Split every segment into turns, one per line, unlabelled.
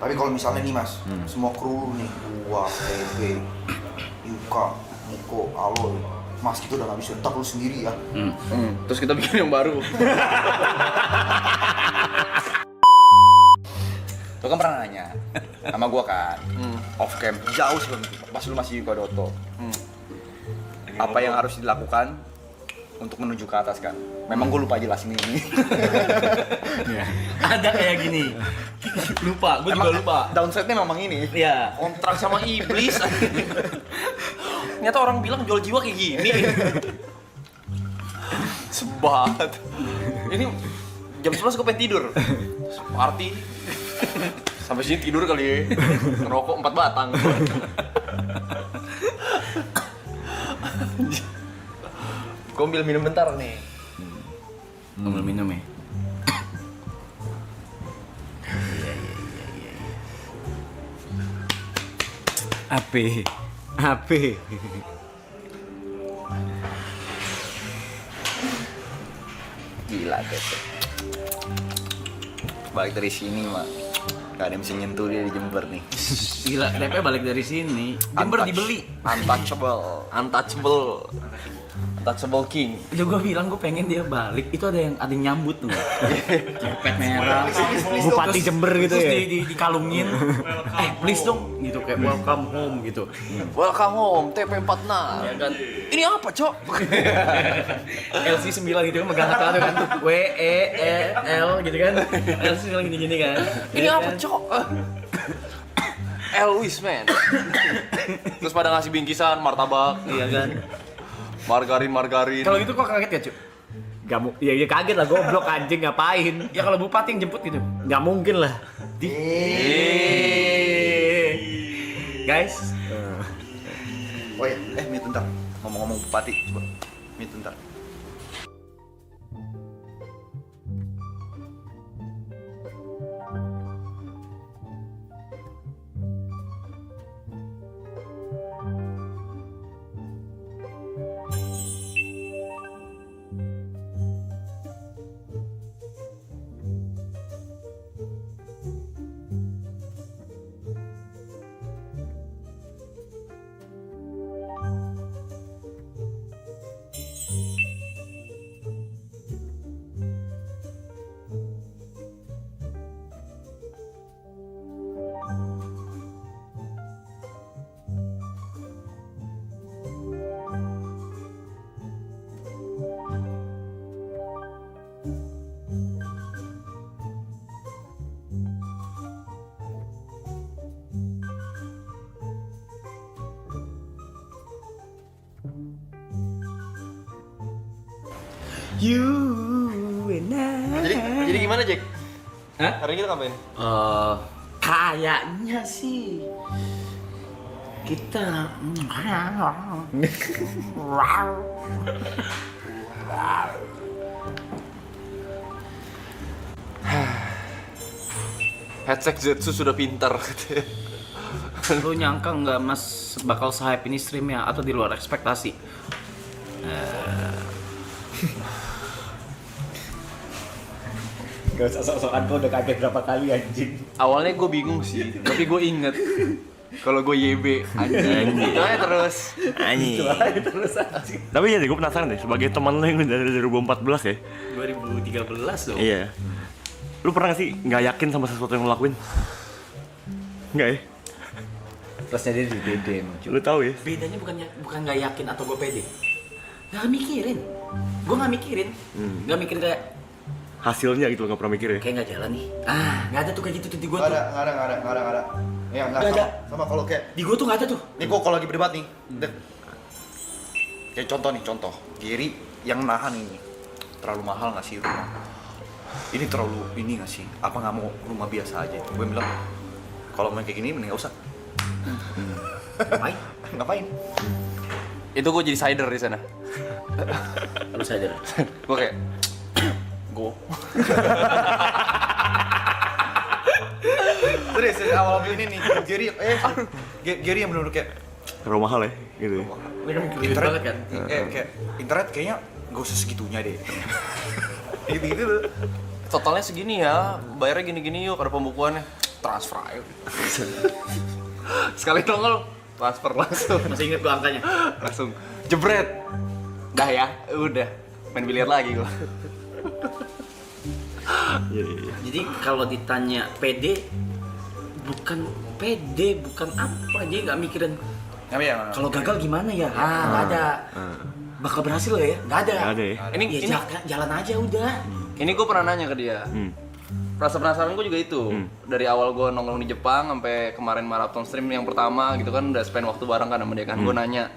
Tapi kalau misalnya nih mas, semua kru nih, gua, TB, Yuka, Niko, Aloy, mas kita udah gak bisa, ntar lu sendiri ya.
Terus kita bikin yang baru. Lu kan pernah nanya sama gua kan, off cam, jauh sebelum itu, pas lu masih Yuka Doto. Apa yang harus dilakukan untuk menuju ke atas kan? Memang gue lupa jelasin ini.
Ada kayak gini. Lupa, gue juga lupa.
Downside-nya memang ini.
Iya, kontrak sama iblis. Ternyata orang bilang jual jiwa kayak gini.
Sebat. Ini jam 11 gue pengen tidur. Party. Sampai sini tidur kali ya. Ngerokok 4 batang. Gue ambil minum bentar nih.
Ambil minum ya.
Ape.
Gila Tete. Balik dari sini mah gak ada yang bisa nyentuh dia di Jember nih.
Gila, Tepe balik dari sini. Jember dibeli.
Untouchable King.
Udah gue bilang gue pengen dia balik, itu ada yang nyambut tuh. Cepet merah.
Bupati Jember gitu
terus
ya.
dikalungin. Please dong gitu kayak welcome home gitu.
Welcome home TP46.
Ya kan.
Ini apa, Cok?
LC 9 gitu kan megang kartu kan. W E L gitu kan. LC 9 gini-gini kan.
Ini apa, Cok? Elvis, man. Terus pada ngasih bingkisan martabak,
Iya kan.
margarin.
Kalau gitu kok kaget ya, Cuk?
Gak mau, ya kaget lah, goblok anjing ngapain?
Ya kalau bupati yang jemput gitu.
Gak mungkin lah. Guys,
Oh ya,
Mute bentar. Ngomong-ngomong bupati, coba. Mute bentar.
you and I.
Jadi gimana, Jack?
Hah?
Hari ini kita ngapain?
Kayaknya sih kita
Headset Zetsu sudah pintar.
lu nyangka nggak mas bakal se-hype ini streamnya atau di luar ekspektasi?
Gak usah sok-sokan, kau udah kaget berapa kali anjing.
Awalnya gue bingung sih, tapi gue inget kalau gue YB anjing. Gimana terus?
Tapi ya gue penasaran deh, sebagai teman lo yang dari 2014 ya.
2013 loh.
Iya. Lu pernah gak sih nggak yakin sama sesuatu yang lo lakuin? Nggak ya?
Plusnya dia di BDM.
Lu tahu ya?
Bedanya bukan nggak yakin atau gue pede. Nggak mikirin. Gue nggak mikirin. Nggak mikirin kayak
Hasilnya gitu lo nggak pernah mikir ya?
kayak nggak jalan nih. Nggak ada tuh kayak gitu tuh di gue
Nggak
tuh.
ada. Ya nggak
Nggak
sama.
ada.
Sama kalau kayak
Di gue tuh nggak ada tuh.
nih gua kalau lagi berdebat nih. Kayak contoh. Giri yang nahan ini terlalu mahal nggak sih rumah? Ini terlalu ini nggak sih? Apa nggak mau rumah biasa aja? Gue bilang kalau main kayak gini mending nggak usah. Ngapain?
Itu gue jadi cider di sana.
Lu sadar.
Gue kayak go.
Terus awal ini nih Gary yang benar-benar kayak
Terlalu mahal ya? Gitu ya?
Ini kan mikir
internet
banget kan.
kayak internet kayaknya gak usah segitunya deh. Gitu tuh.
Totalnya segini ya, bayarnya gini-gini yuk, ada pembukuannya. transfer aja. Sekali nongol transfer langsung.
Masih inget gua angkanya.
Langsung jebret. Dah ya, udah main biliar lagi gua.
Jadi kalau ditanya pede, bukan pede, bukan apa, dia nggak mikirin
Tapi ya,
kalau gagal gimana ya. Nggak ada. Bakal berhasil gak ya? Nggak ada.
Nggak ada ya.
Ya, jalan aja udah.
Ini gue pernah nanya ke dia. Rasa penasaran gue juga itu. Dari awal gue nongkrong di Jepang sampai kemarin marathon stream yang pertama gitu kan, udah spend waktu bareng kan sama dia kan. Gue nanya,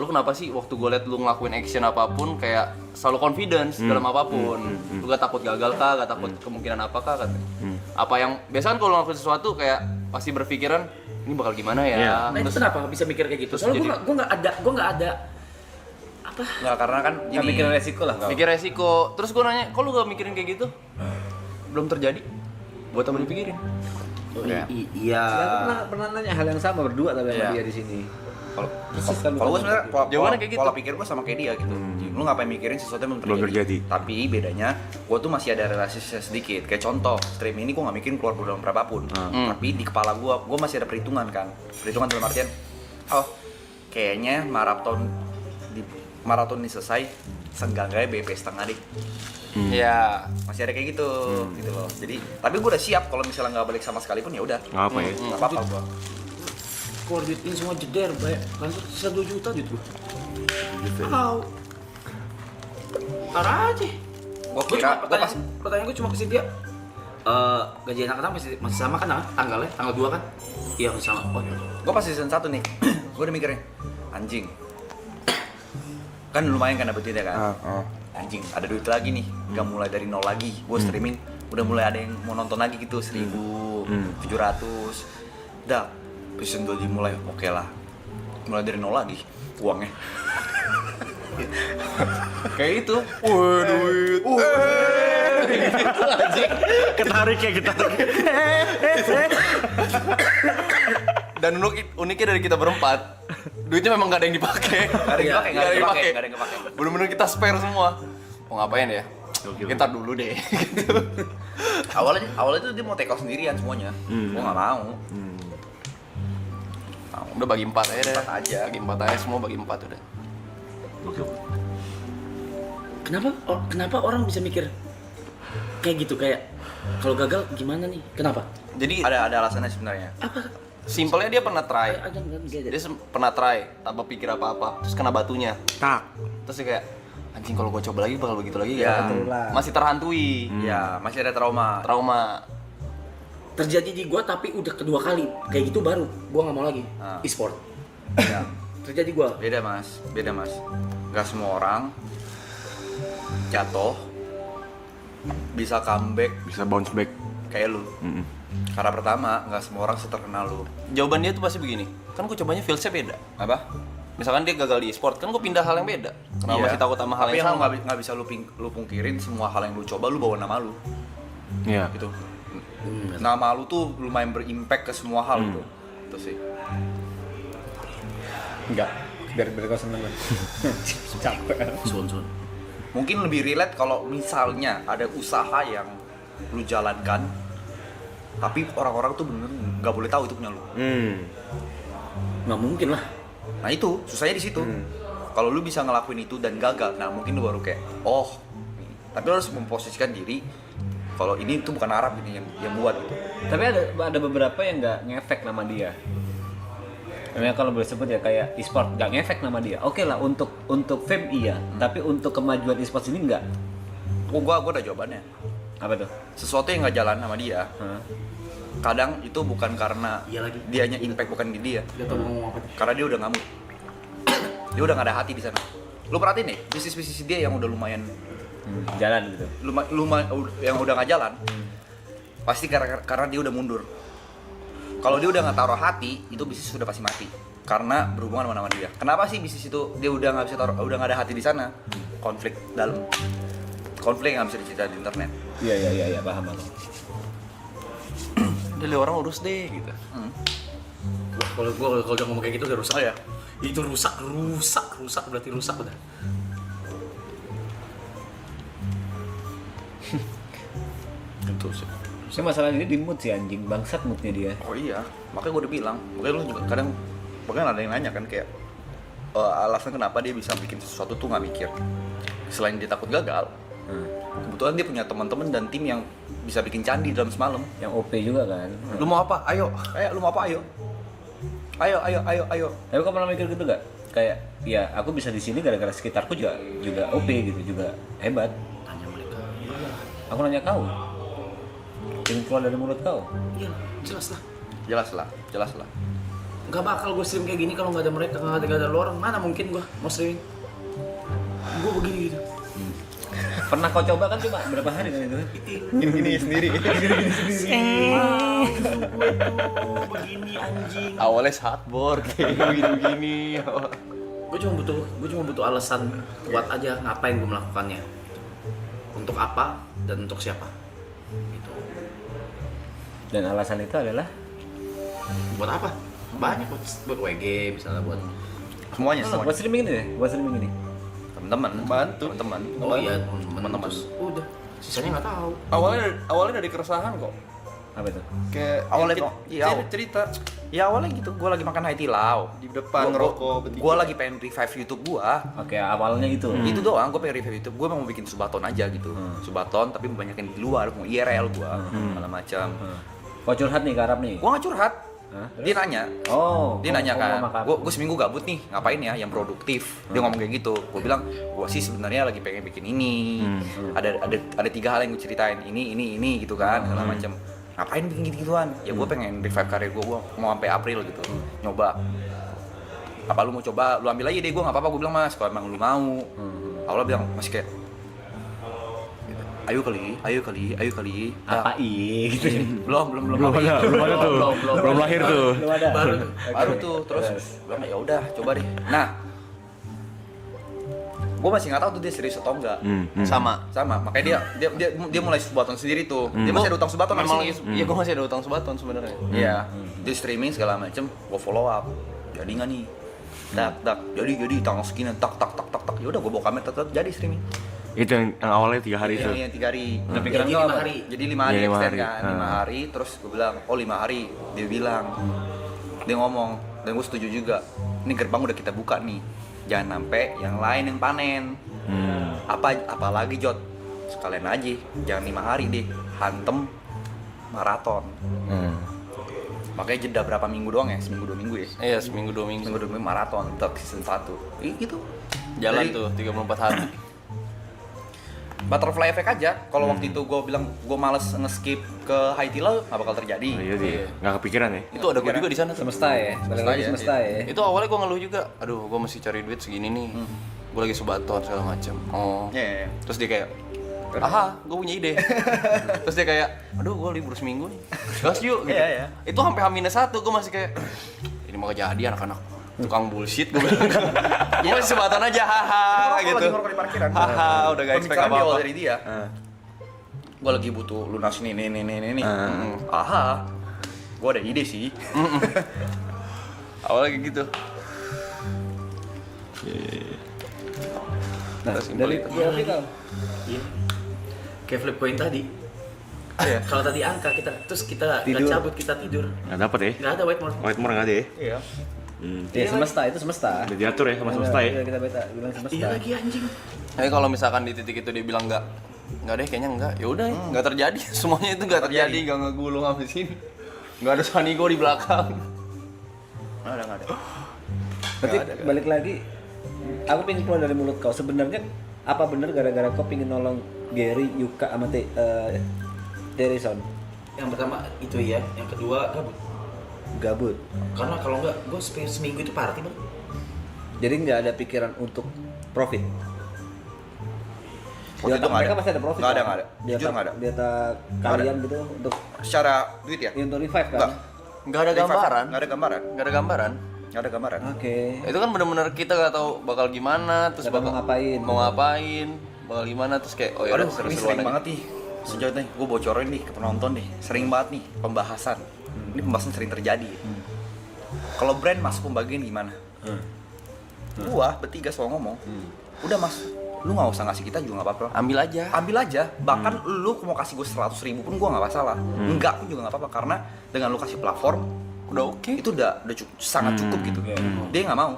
lu kenapa sih waktu gue liat lu ngelakuin action apapun kayak selalu confidence dalam apapun. Lu gak takut gagal kah, gak takut kemungkinan apa kah katanya. Apa yang biasa kan kalau ngelakuin sesuatu kayak pasti berpikiran ini bakal gimana ya.
Iya.
Nah itu kenapa bisa mikir kayak gitu? Soalnya gue nggak ada apa?
nggak, karena kan
Nggak mikirin resiko lah kau.
Mikir resiko. Terus gue nanya, kok lu gak mikirin kayak gitu? Belum terjadi. Buat apa dipikirin?
Iya.
Saya pernah nanya hal yang sama berdua tapi sama
Iya.
dia di sini.
kalau
Persis kan
kalau gue sebenarnya
Jawabannya kayak gitu.
pola pikir gue sama kayak dia gitu. Lu ngapain mikirin sesuatu yang
Belum terjadi.
Tapi bedanya gue tuh masih ada relasi sedikit. Kayak contoh stream ini gue nggak mikirin keluar dalam berapapun. Tapi di kepala gue masih ada perhitungan kan. Perhitungan dalam artian, oh kayaknya maraton ini selesai seenggaknya BP setengah deh.
Iya.
Masih ada kayak gitu gitu loh. Jadi tapi gue udah siap kalau misalnya nggak balik sama sekali pun ya udah.
Nggak apa ya.
Nggak apa-apa gue.
Keluar duit ini semua jeder, banyak. Langsung sisa 2 juta duit gua. Wow. Parah aja.
Gue kira gue pas
Pertanyaan gue cuma ke Cynthia. Gaji anak-anak masih sama kan tanggalnya? Tanggal 2 kan? Iya masih sama. Oh, iya.
gue pas season 1 nih, gue udah mikirnya anjing. Kan lumayan kan dapet duitnya kan? Anjing, ada duit lagi nih, gak mulai dari nol lagi. Gue streaming, udah mulai ada yang mau nonton lagi gitu, 1.700. Dah, season 2 dimulai, oke lah. Mulai dari nol lagi, uangnya.
Kayak itu. Wah, duit.
Ketarik ya kita.
Dan uniknya dari kita berempat, duitnya memang gak ada yang dipakai.
Gak ada yang dipakai,
Nggak ada yang dipakai.
gak ada yang dipakai.
Bener-bener kita spare semua. Mau ngapain ya?
Gokil.
Kita dulu deh. Gitu.
Awalnya tuh dia mau take off sendirian semuanya, gue gak mau.
Udah bagi 4 aja deh.
4 aja.
Bagi 4 aja, semua bagi 4 udah.
Kenapa orang bisa mikir kayak gitu, kayak kalau gagal gimana nih? Kenapa?
Jadi
Ada alasannya sebenarnya.
Apa?
simpelnya dia pernah try.
Dia
Dia pernah try tanpa pikir apa-apa, terus kena batunya.
Tak.
Terus dia kayak anjing kalau gue coba lagi bakal begitu lagi
Ya.
ya. Masih terhantui.
Ya, masih ada trauma.
Trauma.
terjadi di gua tapi udah kedua kali kayak gitu baru gua nggak mau lagi e-sport.
Ya.
Terjadi gua.
Beda mas. Gak semua orang jatuh bisa comeback
Bisa bounce back.
kayak lu. Karena pertama, gak semua orang seterkenal lu.
Jawaban dia tuh pasti begini. Kan gue cobanya fieldnya beda.
Apa?
Misalkan dia gagal di e-sport, kan gue pindah hal yang beda. Kenapa
Iya.
masih takut sama hal
Tapi
yang sama?
nggak bisa lu pungkirin semua hal yang lu coba lu bawa nama lu
Iya.
gitu. Nama lu tuh lumayan berimpact ke semua hal gitu. Itu sih.
Enggak. Biar kau seneng kan. Capek.
Sun.
Mungkin lebih relate kalau misalnya ada usaha yang lu jalankan tapi orang-orang tuh bener nggak boleh tahu itu punya lu.
Nggak mungkin lah.
Nah itu susahnya di situ. Kalau lu bisa ngelakuin itu dan gagal, nah mungkin lu baru kayak oh. Tapi lu harus memposisikan diri kalau ini tuh bukan Arab ini yang buat gitu.
Tapi ada beberapa yang nggak ngefek nama dia. Namanya kalau boleh sebut ya kayak e-sport nggak ngefek nama dia. Oke lah untuk fame iya, tapi untuk kemajuan e-sport ini nggak.
Gua ada jawabannya.
Apa tuh?
Sesuatu yang nggak jalan sama dia, kadang itu bukan karena
Iya lagi.
dianya impact bukan di dia,
Dia tahu ngomong apa.
karena dia udah ngamuk. Dia udah nggak ada hati di sana. Lu perhatiin nih, bisnis dia yang udah lumayan
Jalan gitu.
yang udah nggak jalan, pasti karena dia udah mundur. Kalau dia udah nggak taruh hati, itu bisnis sudah pasti mati. Karena berhubungan sama nama dia. Kenapa sih bisnis itu dia udah nggak bisa udah nggak ada hati di sana? Konflik dalam. Konflik yang nggak bisa diceritain di internet.
Iya paham.
Dia orang urus deh gitu.
Kalau udah ngomong kayak gitu udah rusak.
Oh ya.
Itu rusak berarti rusak udah.
Itu sih.
Saya masalahnya dia di mood sih anjing, bangsat moodnya dia.
Oh iya, makanya gue udah bilang. Makanya lu juga kadang bahkan ada yang nanya kan kayak alasan kenapa dia bisa bikin sesuatu tuh nggak mikir. Selain dia takut gagal, kebetulan dia punya teman-teman dan tim yang bisa bikin candi dalam semalam.
Yang OP juga kan.
Lu mau apa? Ayo. Lu mau apa? Ayo. Ayo.
Tapi kamu pernah mikir gitu gak? Kayak, ya aku bisa di sini gara-gara sekitarku juga OP gitu, juga hebat.
Tanya mereka.
Aku nanya kau. Yang keluar dari mulut kau.
Iya, jelas lah.
Jelas lah.
Gak bakal gue stream kayak gini kalau nggak ada mereka, nggak ada lu orang. Mana mungkin gue mau streaming? Gue begini gitu.
Pernah kau coba kan cuma berapa hari kan itu?
Gini sendiri.
Gue tuh begini anjing.
Awalnya hardboard kayak begini.
Gue cuma butuh alasan kuat aja ngapain gue melakukannya. Untuk apa dan untuk siapa. Gitu.
Dan alasan itu adalah
Buat apa? Banyak buat WG misalnya buat.
Semuanya.
buat streaming ini deh, buat streaming ini.
Teman-teman.
Oh iya, teman-teman. Udah. Sisanya nggak tahu.
Awalnya dari keresahan kok.
Apa itu?
Kayak awalnya kok. Iya, cerita. Ya awalnya gitu, gue lagi makan Hai Di Lao di depan ngerokok. Gue lagi pengen revive YouTube gua.
Oke, awalnya gitu.
Itu doang, gue pengen revive YouTube. Gue mau bikin subaton aja gitu. Subaton tapi banyakin di luar, mau IRL gua, segala macam.
Kau curhat nih ke Arab nih?
Gue nggak curhat.
Hah?
Dia nanya. Dia nanya kan, gue seminggu gabut nih, ngapain ya yang produktif? Dia ngomong kayak gitu. Gue bilang, gue sih sebenarnya lagi pengen bikin ini. Ada 3 hal yang gue ceritain, ini gitu kan, segala macam. Ngapain bikin gitu-gituan? Ya gue pengen revive karir gue mau sampai April gitu, nyoba. Apa lu mau coba? Lu ambil aja deh, gue nggak apa-apa. Gue bilang mas, kalau emang lu mau. Awalnya bilang masih kayak, ayo kali.
Apa gitu?
Belum
ada tuh. Belum lahir tuh.
Belum ada.
Baru tuh terus bilang ya udah coba deh. Nah, gue masih nggak tahu tuh dia serius atau enggak.
Sama.
Makanya dia mulai subaton sendiri tuh. Dia masih ada utang subaton
Memang
di sini.
iya gue masih ada utang subaton sebenarnya.
Iya. Dia streaming segala macem. Gue follow up. Jadi nggak nih? Tak. Jadi tanggal segini tak. Ya udah gue bawa kamera tetap jadi streaming.
Itu yang awalnya 3 hari itu.
Iya, 3 hari.
Tapi pikiran
Jadi
kau
5
apa?
hari.
Jadi 5 hari
Iya, 5
extend
hari.
kan, 5 hari, terus gue bilang, oh 5 hari, dia bilang, dia ngomong, dan gue setuju juga, ini gerbang udah kita buka nih, jangan sampai yang lain yang panen, apalagi Jot, sekalian aja, jangan 5 hari deh, hantem maraton, makanya jeda berapa minggu doang ya, seminggu 2 minggu ya,
Iya, seminggu 2 minggu.
seminggu 2 minggu maraton, tetap season 1, gitu.
Jalan
Jadi,
tuh 34 hari.
butterfly effect aja. Kalau waktu itu gue bilang gue males nge-skip ke Haiti Lao, nggak bakal terjadi.
Iya sih. Nggak kepikiran ya.
Itu ada gue juga di sana tuh.
Semesta ya, balik lagi semesta ya.
Itu awalnya gue ngeluh juga. Aduh, gue mesti cari duit segini nih. Gue lagi subaton segala macem. Oh.
Iya.
Terus dia kayak, aha, gue punya ide. Terus dia kayak, aduh, gue libur seminggu nih. Gas yuk. Gitu.
Iya.
Itu sampai H-1 gue masih kayak, ini mau kejadian anak-anak. Tukang bullshit gue bilang. Gue masih subaton aja, haha gitu.
Lagi ngerokok di parkiran.
Haha, udah gak expect
Pemikiran
apa-apa.
berawal dari dia. Gue lagi butuh lunas nih. Aha. Gue ada ide sih.
Awalnya kayak gitu.
Nah, dari berapa kau?
Kayak flip coin tadi. Kalau tadi angka kita
Tidur.
nggak cabut kita tidur.
Nggak dapet ya.
Nggak ada whiteboard.
Whitemore nggak ada ya.
Iya.
Ya semesta, itu semesta.
Udah diatur ya sama semesta ya.
Iya, kita bilang semesta.
Iya lagi anjing.
Tapi kalau misalkan di titik itu dia bilang nggak deh, kayaknya nggak. Ya udah, nggak terjadi. Semuanya itu nggak terjadi, nggak ngegulung sampai sini. Nggak ada Sanigo di belakang.
Nggak ada.
Berarti balik lagi, aku pengen keluar dari mulut kau. Sebenarnya apa bener gara-gara kau pengen nolong Gary, Yuka, sama Terison?
Yang pertama itu ya, yang kedua
Gabut.
karena kalau nggak gue seminggu itu party bang.
Jadi nggak ada pikiran untuk profit. Di
Waktu itu
otak
nggak
mereka
ada.
pasti ada profit.
Nggak ada,
kan?
nggak ada.
Di
Jujur
otak-
nggak ada.
Di otak
Nggak
kalian gitu untuk
Secara duit ya?
untuk revive kan?
Nggak.
Nggak ada gambaran.
Nggak ada gambaran.
Nggak ada gambaran.
Nggak ada gambaran.
Oke.
Itu kan bener-bener kita nggak tahu bakal gimana, terus
Nggak tahu
bakal
mau ngapain.
bakal gimana, terus kayak oh ya
Aduh,
udah
ini
seru-seruan
sering
aja.
banget nih. Sejauh nih, gue bocorin nih ke penonton nih. Sering banget nih pembahasan. Ini pembahasan sering terjadi. Kalau brand masuk pembagian gimana? Gua bertiga selalu ngomong. Udah mas, lu nggak usah ngasih kita juga nggak apa-apa.
Ambil aja.
Ambil aja, bahkan lu mau kasih gue 100.000 pun gue nggak masalah. Enggak pun juga nggak apa-apa, karena dengan lu kasih platform
Udah oke.
itu udah sangat cukup gitu. Dia nggak mau.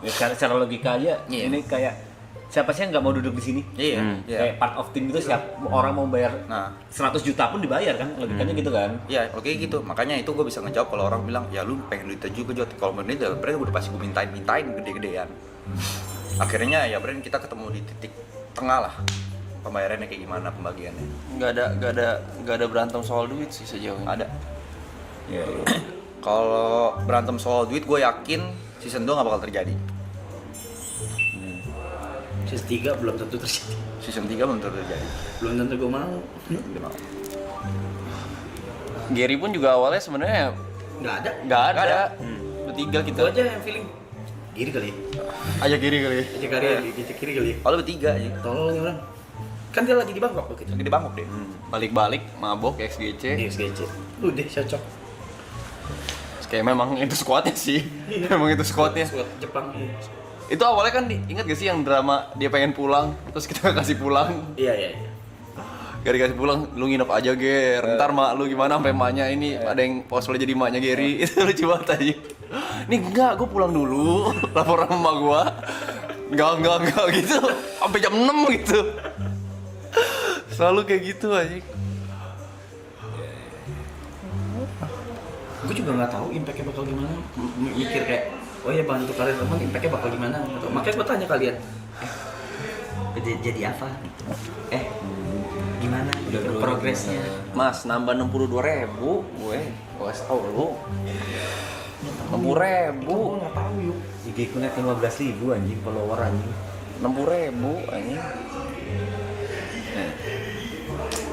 Ya, secara logika aja,
Iya.
ini kayak siapa sih yang nggak mau duduk di sini?
Iya.
Kayak part of team itu siap orang mau bayar
Nah.
100 juta pun dibayar kan, logikanya gitu kan.
Iya, oke gitu. Makanya itu gue bisa ngejawab kalau orang bilang, ya lu pengen duit juga Jot. Kalau menurut dia, berarti udah pasti gue mintain gede-gedean. Akhirnya ya berarti kita ketemu di titik tengah lah. Pembayarannya kayak gimana, pembagiannya.
Nggak ada berantem soal duit sih sejauh ini.
Ada.
Iya.
Kalau berantem soal duit, gue yakin season 2 nggak bakal terjadi.
Season 3 belum tentu terjadi.
Season 3 belum tentu terjadi.
Belum tentu gue mau.
Dia mau.
Gary pun juga awalnya sebenarnya
Nggak ada.
nggak ada.
ada.
Bertiga kita.
Itu aja yang feeling. Kiri kali.
Aja Gary kali.
Aja kali ya, kita kiri kali.
Kalau bertiga aja.
Tolong nih orang. Kan dia lagi di Bangkok begitu.
Lagi di Bangkok deh.
Balik-balik, mabok, XGC.
Iya, SGC. Udah cocok.
Kayak memang itu squadnya sih. Memang itu squadnya.
Squad Jepang.
Itu awalnya kan ingat gak sih yang drama dia pengen pulang, terus kita kasih pulang.
Iya.
Gak dikasih pulang, lu nginep aja Ger. Ntar mak lu gimana sampai maknya ini ada yang posnya jadi maknya Gary. Itu lucu banget aja. Nih enggak, gue pulang dulu. Laporan sama gua. Enggak gitu. Sampai jam 6 gitu. Selalu kayak gitu aja.
Gue juga nggak tahu impactnya bakal gimana. Mikir kayak, oh ya bantu kalian teman, impactnya bakal gimana? Makanya gue tanya kalian, jadi apa? Gimana? Progresnya?
Mas, nambah 62.000 gue kasih tau lu. 60.000.
Gue nggak tahu yuk.
IG ku net 15.000 anjing follower anjing.
60.000 anjing.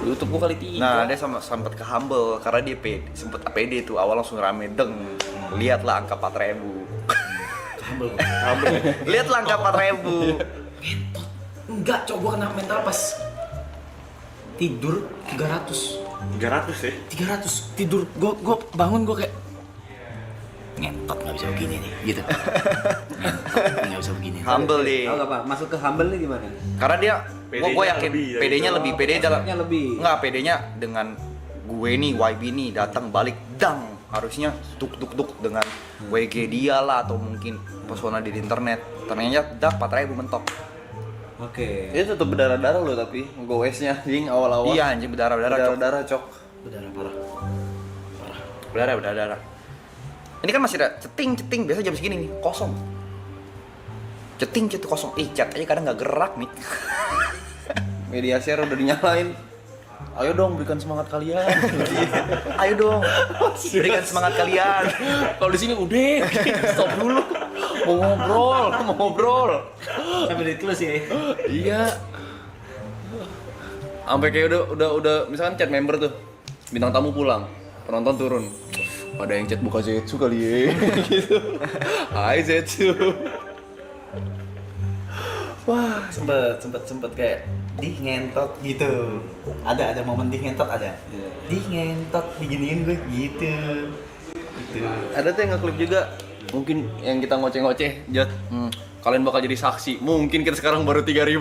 YouTube gua kali 3.
Nah, dia sempet ke humble karena dia sempet APD tuh awal langsung rame deng. Lihatlah angka 4.000.
Humble.
Lihatlah angka 4.000.
Enggak, cowok gue kena mental pas tidur 300.
300 ya?
300 tidur, gue bangun gue kayak ngentot nggak bisa begini nih, gitu. Ngentot nggak bisa begini.
Humble deh.
Tahu nggak Pak? Masuk ke humble nih gimana?
Karena dia
PD-nya
gue yakin
lebih ya,
PD-nya
gitu.
lebih PD dalam
Efeknya lebih.
Enggak, PD-nya dengan gue nih YB nih datang balik dang, harusnya duk dengan WG dia lah atau mungkin pesona di internet. Ternyata dak 4.000 mentok.
Oke.
Itu tetep berdarah-darah loh tapi goesnya anjing awal-awal.
Iya anjing berdarah-darah cok.
Berdarah-darah cok.
Berdarah parah.
Berdarah. Ini kan masih ada ceting biasa jam segini nih kosong. Ceting kosong. Chat aja kadang nggak gerak nih.
Media share udah dinyalain. Ayo dong berikan semangat kalian.
Ayo dong, berikan semangat kalian.
Kalau di sini udah stop dulu. Mau ngobrol.
Sampai di close ya.
Iya. Sampai kayak udah misalkan chat member tuh. Bintang tamu pulang, penonton turun. Ada yang chat buka Zetsu kali ya. Gitu. Hai Zetsu.
Wah, sempet kayak di ngentot gitu. Ada momen di ngentot ada. Di ngentot diginiin gue gitu. Gitu.
Ada tuh yang nge-clip juga. Mungkin yang kita ngoceh-ngoceh, Jot. Kalian bakal jadi saksi. Mungkin kita sekarang baru 3.000.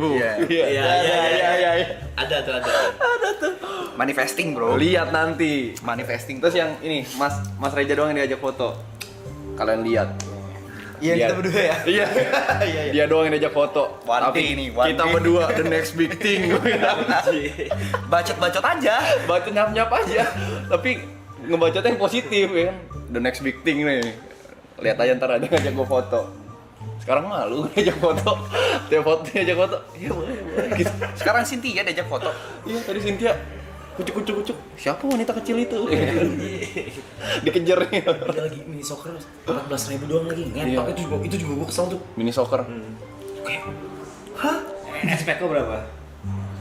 Iya. Ada tuh.
Manifesting bro.
Lihat nanti.
Manifesting.
Terus yang ini, Mas Reja doang yang diajak foto. Kalian lihat.
Iya kita berdua ya.
Iya. Dia doang yang diajak foto.
One
Tapi
thing nih, one
kita
thing.
berdua the next big thing.
Bacot aja.
Baca nyap-nyap aja. Tapi ngebacotnya yang positif ya. The next big thing nih. Lihat aja ntar ada ngajak gua foto. Sekarang malu ngajak foto. Tiap foto ngajak foto. Iya boleh. Gitu.
Sekarang Cynthia diajak foto.
Iya tadi Cynthia kucuk. Siapa wanita kecil itu? Dikejar nih.
Dia lagi mini soccer 14.000 doang lagi. Ngentot itu juga gue kesel tuh.
Mini soccer.
Kayak, hah?
SPK berapa?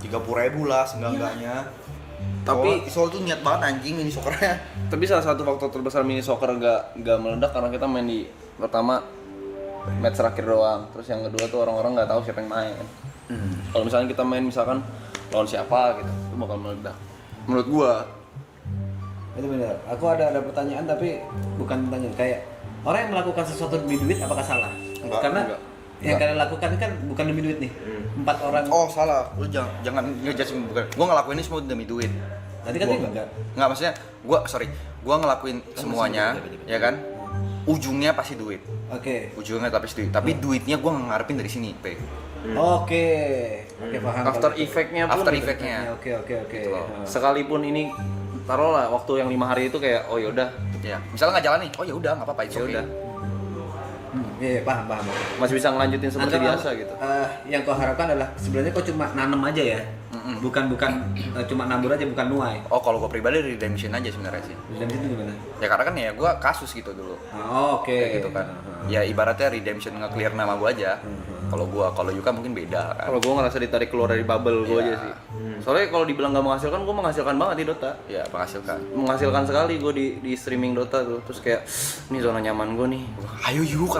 30.000 lah seenggak-enggaknya. Tapi soal tuh niat banget anjing ini soccernya.
Tapi salah satu faktor terbesar mini soccer nggak meledak karena kita main di pertama match terakhir doang. Terus yang kedua tuh orang-orang nggak tahu siapa yang main. Kalau misalnya kita main misalkan lawan siapa gitu, itu bakal meledak. Menurut gua.
Itu benar. Aku ada pertanyaan tapi bukan pertanyaan kayak orang yang melakukan sesuatu demi duit apakah salah?
Enggak,
Karena
enggak.
Yang kalian lakukan kan bukan demi duit nih. 4 orang.
Oh salah, lu jangan ngejudge bukan. Gue ngelakuin ini semua demi duit.
Tadi kan enggak.
Nggak, maksudnya gue ngelakuin semuanya, ya kan? Ujungnya pasti duit.
Oke.
Ujungnya tapi duit. Tapi duitnya gue ngarepin dari sini, P.
Oke. Oke, paham.
After effect-nya pun
After
gitu.
effect-nya.
Oke.
Gitu loh.
Sekalipun ini taruhlah waktu yang 5 hari itu kayak oh yaudah
Ya, misalnya nggak jalan nih, oh ya udah nggak apa-apa, itu
ya udah
Iya, paham.
masih bisa ngelanjutin seperti
Antara,
biasa gitu.
Yang kau harapkan adalah sebenarnya kau cuma nanem aja ya. Bukan cuma nabur aja, bukan nuai.
Oh kalau gue pribadi redemption aja sebenarnya sih.
Dan itu gimana?
Ya karena kan ya gue kasus gitu dulu.
Oke.
Kayak gitu kan. Ya ibaratnya redemption nge-clear nama gue aja. Kalau Yuka mungkin beda kan.
Kalau gue ngerasa ditarik keluar dari bubble gue
Iya.
aja sih. Soalnya kalau dibilang nggak menghasilkan, gue menghasilkan banget di Dota.
Ya menghasilkan.
Menghasilkan sekali gue di streaming Dota tuh. Terus kayak ini zona nyaman gue nih.
Ayo yuk.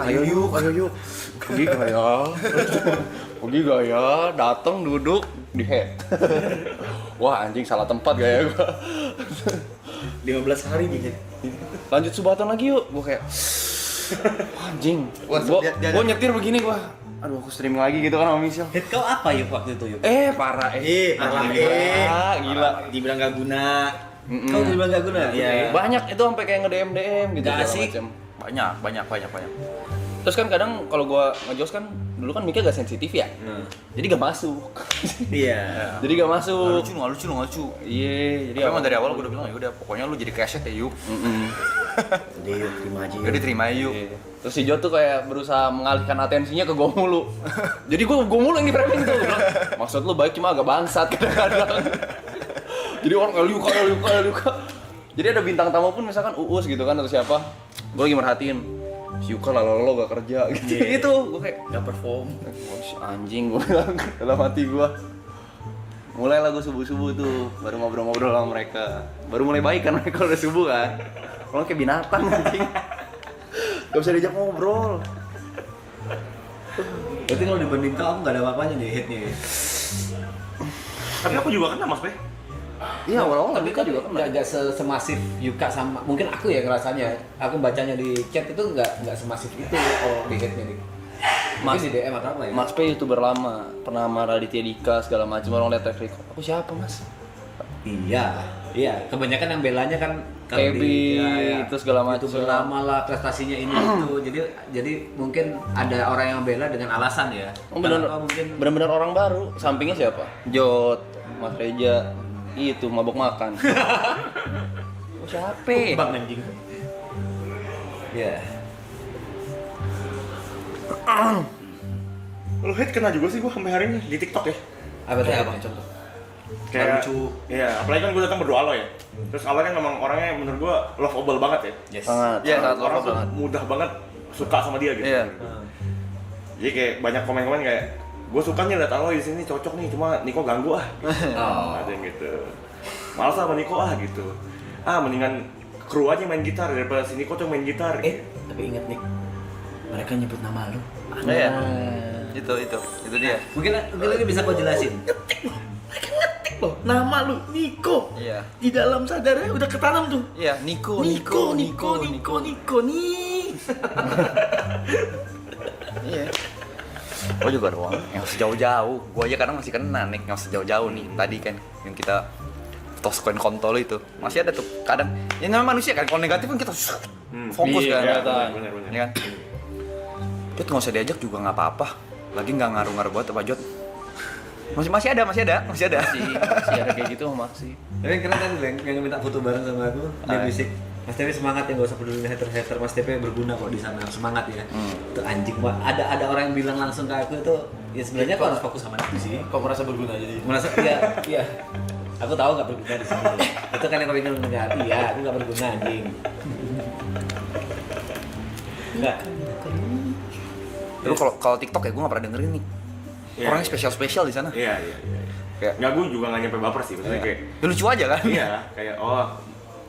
Pergi gak ya? Pergi gak ya? Datang duduk di head. Wah anjing salah tempat gak ya gue?
15 hari gitu.
Lanjut Subatan lagi yuk. Gue kayak anjing.
Wah,
Gue nyetir begini gue. Aduh aku streaming lagi gitu kan sama Michelle.
Hit kau apa yuk waktu itu yuk?
Parah
Parah,
gila.
Dibilang gak guna.
Kau bilang gak guna?
Iya.
Banyak itu sampai kayak nge-DM gitu
Gak
segala
asik.
macam.
Banyak.
Terus kan kadang kalau gua ngejos kan dulu kan mic-nya gak sensitif ya. Jadi gak masuk.
Iya.
Jadi gak masuk.
Nggak lucu.
Iya, jadi
Tapi emang dari awal gue udah bilang ya udah pokoknya lu jadi keset ya yuk.
Dia terima aja.
Jadi terima yuk.
Iya. Terus si Jo tuh kayak berusaha mengalihkan atensinya ke gua mulu. Jadi gua mulu yang di framing tuh. Gua bilang, maksud lu baik cuma agak bangsat kadang-kadang. Jadi orang Yuka. Jadi ada bintang tamu pun misalkan Uus gitu kan atau siapa. Gua lagi merhatiin si Yuka lo gak kerja gitu. Gitu. Gua kayak
Gak perform.
oh, si anjing gua bilang dalam hati gua. Mulailah gua subuh-subuh tuh baru ngobrol-ngobrol sama mereka. Baru mulai baik kan mereka udah subuh kan. Kalau kayak binatang anjing. Gak bisa diajak ngobrol.
Berarti kalau dibanding kau, aku gak ada apa-apanya nih hitnya.
Tapi aku juga kena Mas Pe.
Iya awal-awal
Tapi kan juga nggak semasif Yuka sama mungkin aku ya ngerasanya. Aku bacanya di chat itu nggak semasif itu kalau di hitnya nih. Mungkin di DM atau apa ya?
Mas P YouTuber lama, pernah sama Raditya Dika segala macam orang lihat track record. Aku siapa Mas?
Iya. Kebanyakan yang belanya kan kalau
Baby, itu segala macam.
Itu lama lah prestasinya ini itu. Jadi mungkin ada orang yang bela dengan alasan ya.
Oh,
Kenapa mungkin
bener-bener orang baru. Sampingnya siapa? Jot, Mas Reja, itu mabok makan. Oh, siapa?
Bang anjing.
ya.
Lu hate kena juga sih gua sampai hari ini di TikTok ya.
Apa tuh apa contoh?
Kayak
lucu.
Iya, apalagi kan gua datang berdoa lo ya. Terus awalnya kan memang orangnya menurut gua lovable banget ya.
Sangat.
Iya, sangat
Orang
lovable
tuh
banget.
mudah banget suka sama dia gitu.
Iya.
Jadi kayak banyak komen-komen kayak gue suka nih liat lo di sini cocok nih, cuma Niko ganggu ah. Ada yang gitu. Malas sama Niko ah gitu. Mendingan kru aja main gitar daripada si Niko tuh main gitar.
Tapi inget nih, mereka nyebut nama lu.
Iya. Itu dia.
Mungkin lagi bisa kau jelasin.
Mereka ngetik loh, nama lu Niko.
Iya.
Di dalam sadarnya udah ketanam tuh.
Iya, Niko
nih.
Iya. Gue juga doang, yang sejauh-jauh. Gue aja kadang masih kena nih, yang sejauh-jauh nih. Tadi kan yang kita toss coin kontol itu masih ada tuh. Kadang ini namanya manusia kan, kalau negatif kan kita fokus kan.
Iya, bener.
Ya kan? Jod nggak usah diajak juga nggak apa-apa. Lagi nggak ngaruh-ngaruh buat apa Jod? Masih ada.
Masih ada kayak gitu masih.
Tapi yang keren kan Bang, yang minta foto bareng sama aku, dia bisik. Mas Tepe semangat ya, gak usah peduli hater-hater. Mas Tepe berguna kok di sana, semangat ya. Itu anjing banget. Ada orang yang bilang langsung ke aku itu, ya sebenarnya kok harus fokus sama itu sih.
Kok merasa berguna jadi?
Merasa iya. Aku tahu nggak berguna di sini. Itu kan yang kau ingin mendengar. Iya, aku nggak berguna anjing. Enggak.
Terus kalau TikTok ya gue nggak pernah dengerin nih.
Iya,
Orangnya
iya.
spesial di sana.
Iya.
Kayak
Nggak, gue juga nggak nyampe baper sih, maksudnya kayak
ya lucu aja kan?
iya, kayak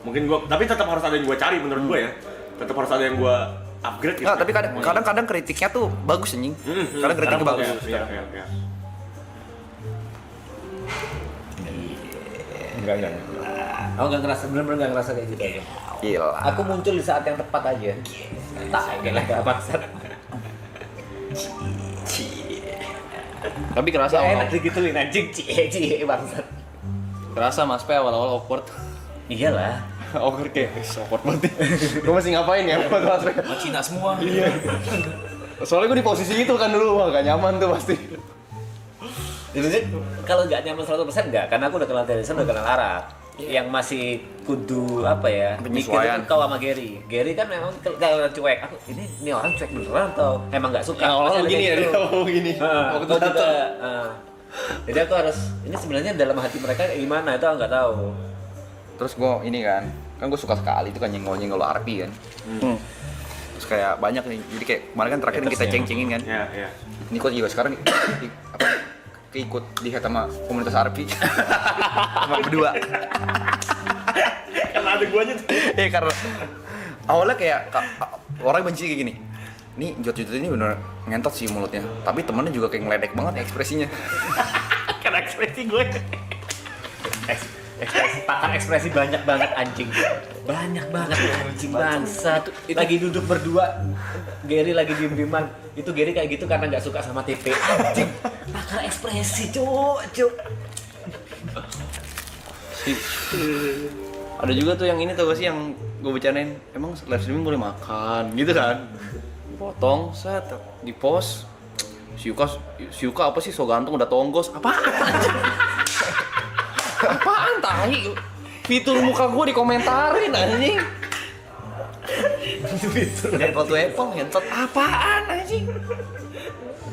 mungkin gue, tapi tetap harus ada yang gue cari menurut gue ya. Tetap harus ada yang gue upgrade gitu.
Nggak, tapi kadang kritiknya tuh bagus anjing. Kadang kritiknya bagus.
Iya. Enggak.
Aku nggak ngerasa, bener-bener nggak ngerasa kayak gitu.
Gila.
Aku muncul di saat yang tepat aja. Tak, gila gak maksud.
Tapi kerasa
Ya,
awal,
enak digituin anjing, cie bangsat.
kerasa Mas P awal-awal awkward.
Iyalah.
Awkward kayak awkward banget. Gue masih ngapain ya buat Mas P?
Sama Cina semua.
Iya. Soalnya gue di posisi itu kan dulu, wah gak nyaman tuh pasti.
Jadi kalau nggak nyaman 100% nggak, karena aku udah kenal Teresa, udah kenal Ara. Yang masih kudu apa ya?
Penyesuaian.
Mikir kau sama Gary. Gary kan memang kalau cuek, aku ini orang cuek beneran atau emang nggak suka?
Yang awal
Masih ada
begini ya,
kayak
dia
gitu.
ngomong begini.
Aku
Waktu datang.
juga. Jadi aku harus ini sebenarnya dalam hati mereka gimana itu aku nggak tahu.
Terus gue ini kan gue suka sekali itu kan nyenggol-nyenggol Arpi kan. Terus kayak banyak nih, jadi kayak kemarin kan terakhir kita ceng-cengin kan.
Iya, iya.
Niko juga sekarang keikut di sama komunitas Arpi. Sama berdua.
Karena ada guanya tuh.
Karena awalnya kayak orang benci kayak gini. Nih Jot ini bener ngentot sih mulutnya, tapi temennya juga kayak ngeledek banget ekspresinya.
Karena ekspresi gue.
Ekspresi pakar ekspresi banyak banget anjing. Banyak banget anjing bangsat. Lagi duduk berdua, Gary lagi diem-dieman. Itu Gary kayak gitu karena nggak suka sama TP. Anjing. Pakar ekspresi, cuk.
Ada juga tuh yang ini tau gak sih yang gue bercandain, emang live streaming boleh makan gitu kan? Potong, set, di post. Si Yuka apa sih so ganteng udah tonggos, apaan? Apaan tahi? Fitur muka gue dikomentarin anjing.
Apple ngentot.
Apaan anjing?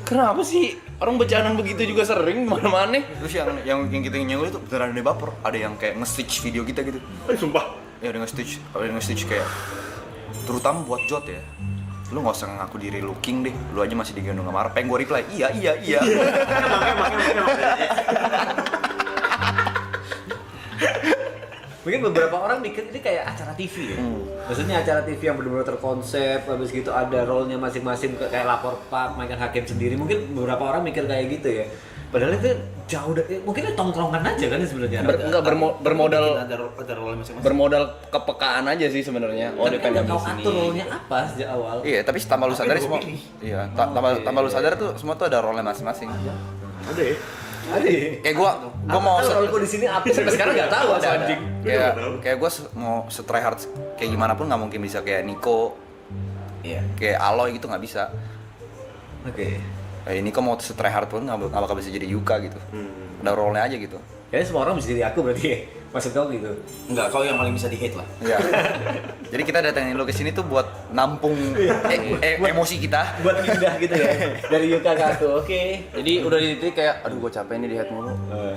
Kenapa sih? Orang bercandaan begitu juga sering mana-mana.
Terus yang kita nyenggol itu beneran ada baper. Ada yang kayak nge-stitch video kita gitu.
Sumpah.
Ya ada nge-stitch kayak terutama buat Jot ya. Lu nggak usah ngaku diri lu king deh, lu aja masih digendong sama Arpeng. Gue reply, iya.
Mungkin beberapa orang mikir ini kayak acara TV ya. Maksudnya acara TV yang benar-benar terkonsep, habis gitu ada role-nya masing-masing kayak lapor Pak, mainkan hakim sendiri. Mungkin beberapa orang mikir kayak gitu ya. Padahal itu jauh dari, mungkin itu tongkrongan aja kan sebenarnya.
Bermodal
Ada role masing-masing.
bermodal kepekaan aja sih sebenarnya. Oh,
Tapi
dia pengen
kau
di sini.
atur role-nya apa sejak awal?
Iya, tapi tanpa lu sadar semua. Iya, tanpa lu sadar tuh semua tuh ada role masing-masing.
Ada ya?
Ada.
Kayak gua mau
role di sini apa sampai sekarang nggak tahu ada anjing.
kayak gue mau try hard kayak gimana pun nggak mungkin bisa kayak Niko,
Iya.
kayak Aloy gitu nggak bisa.
Oke.
Niko mau try hard pun nggak bakal bisa jadi Yuka gitu. Ada role-nya aja gitu.
Kayaknya semua orang bisa jadi aku berarti ya. Maksud kau gitu.
Enggak, kau yang paling bisa di-hate lah.
Iya. Jadi kita datangin lo ke sini tuh buat nampung emosi kita.
Buat pindah gitu ya. Dari Yuka ke aku. Oke.
Jadi udah di titik kayak, aduh gue capek nih di head mulu.